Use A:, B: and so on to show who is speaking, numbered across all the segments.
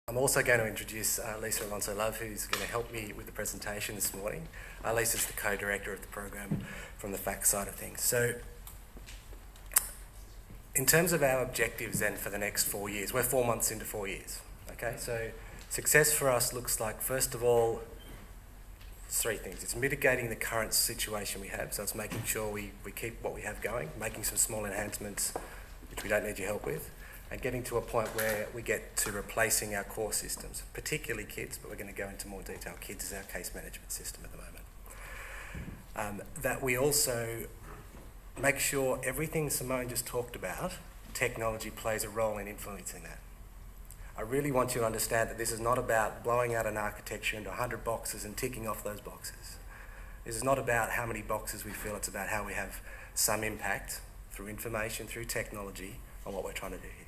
A: I'm also going to introduce Lisa Alonso-Love, who's going to help me with the presentation this morning. Lisa's the co-director of the program from the FACTS side of things. So, in terms of our objectives then for the next 4 years, we're 4 months into 4 years. Okay, so success for us looks like, first of all, three things. It's mitigating the current situation we have, so it's making sure we keep what we have going, making some small enhancements which we don't need your help with, and getting to a point where we get to replacing our core systems, particularly KIDS, but we're going to go into more detail. KIDS is our case management system at the moment. That we also make sure everything Simone just talked about, technology plays a role in influencing that. I really want you to understand that this is not about blowing out an architecture into 100 boxes and ticking off those boxes. This is not about how many boxes we fill, it's about how we have some impact through information, through technology, on what we're trying to do here.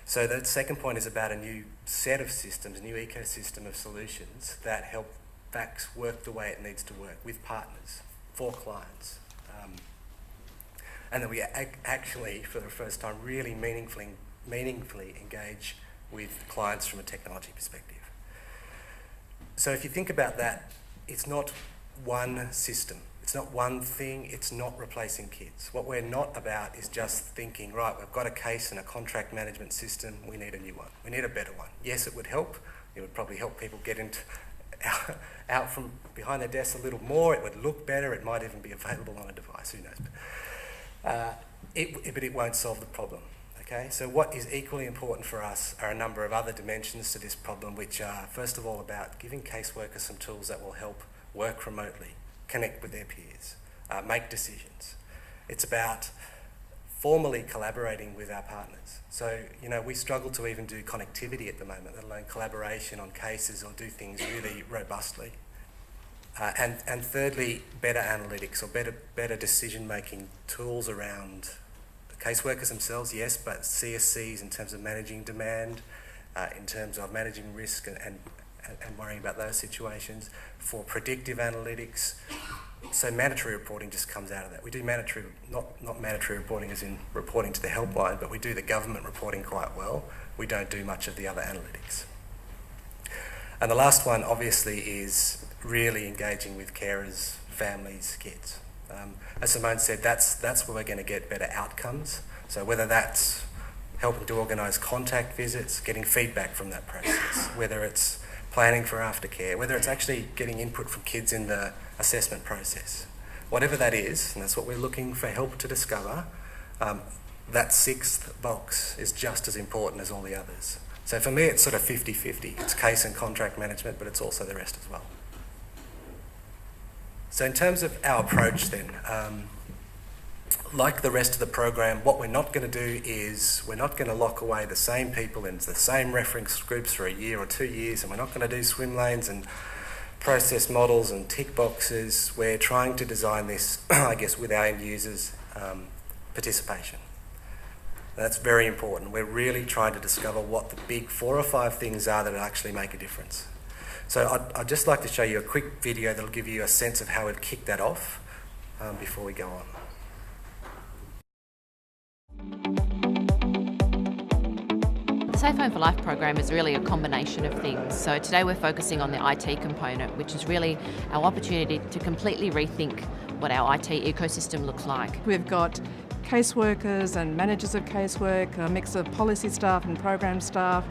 A: So the second point is about a new set of systems, a new ecosystem of solutions that help FACTS work the way it needs to work with partners, for clients. And that we actually, for the first time, really meaningfully engage with clients from a technology perspective. So if you think about that, it's not one system. It's not one thing, it's not replacing KIDS. What we're not about is just thinking, right, we've got a case and a contract management system, we need a new one. We need a better one. Yes, it would help. It would probably help people get out from behind their desks a little more. It would look better. It might even be available on a device, who knows. But it won't solve the problem. Okay? So what is equally important for us are a number of other dimensions to this problem, which are, first of all, about giving caseworkers some tools that will help work remotely, connect with their peers, make decisions. It's about formally collaborating with our partners. So, we struggle to even do connectivity at the moment, let alone collaboration on cases or do things really robustly. And thirdly, better analytics or better decision-making tools around the caseworkers themselves, yes, but CSCs in terms of managing demand, in terms of managing risk and worrying about those situations, for predictive analytics. So mandatory reporting just comes out of that. We do mandatory, not mandatory reporting as in reporting to the helpline, but we do the government reporting quite well. We don't do much of the other analytics. And the last one, obviously, is really engaging with carers, families, kids. As Simone said, that's where we're going to get better outcomes. So whether that's helping to organise contact visits, getting feedback from that process, whether it's planning for aftercare, whether it's actually getting input from kids in the assessment process. Whatever that is, and that's what we're looking for help to discover, that sixth box is just as important as all the others. So for me, it's sort of 50-50. It's case and contract management, but it's also the rest as well. So in terms of our approach then, like the rest of the program, what we're not going to do is we're not going to lock away the same people into the same reference groups for a year or 2 years, and we're not going to do swim lanes and process models and tick boxes. We're trying to design this, I guess, with our end users' participation. That's very important. We're really trying to discover what the big 4 or 5 things are that actually make a difference. So I'd just like to show you a quick video that'll give you a sense of how we've kicked that off before we go on.
B: The Safe Home for Life program is really a combination of things. So today we're focusing on the IT component, which is really our opportunity to completely rethink what our IT ecosystem looks like.
C: We've got caseworkers and managers of casework, a mix of policy staff and program staff,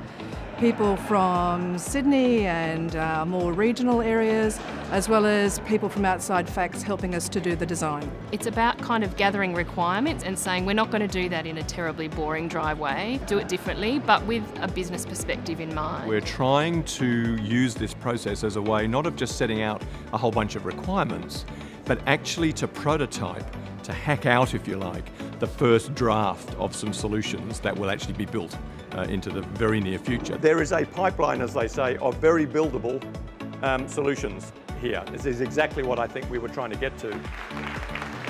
C: people from Sydney and more regional areas, as well as people from outside FACTS helping us to do the design.
D: It's about kind of gathering requirements and saying we're not going to do that in a terribly boring, dry way, do it differently, but with a business perspective in mind.
E: We're trying to use this process as a way not of just setting out a whole bunch of requirements, but actually to prototype, to hack out, if you like, the first draft of some solutions that will actually be built into the very near future.
F: There is a pipeline, as they say, of very buildable solutions here. This is exactly what I think we were trying to get to.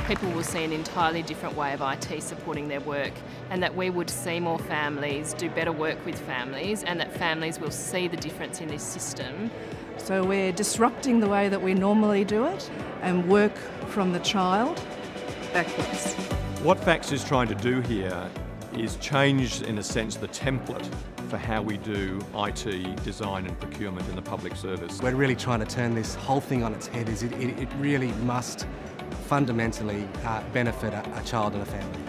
D: People will see an entirely different way of IT supporting their work, and that we would see more families, do better work with families, and that families will see the difference in this system.
C: So we're disrupting the way that we normally do it and work from the child backwards.
E: What FACTS is trying to do here is change, in a sense, the template for how we do IT design and procurement in the public service.
A: We're really trying to turn this whole thing on its head. It really must fundamentally benefit a child and a family.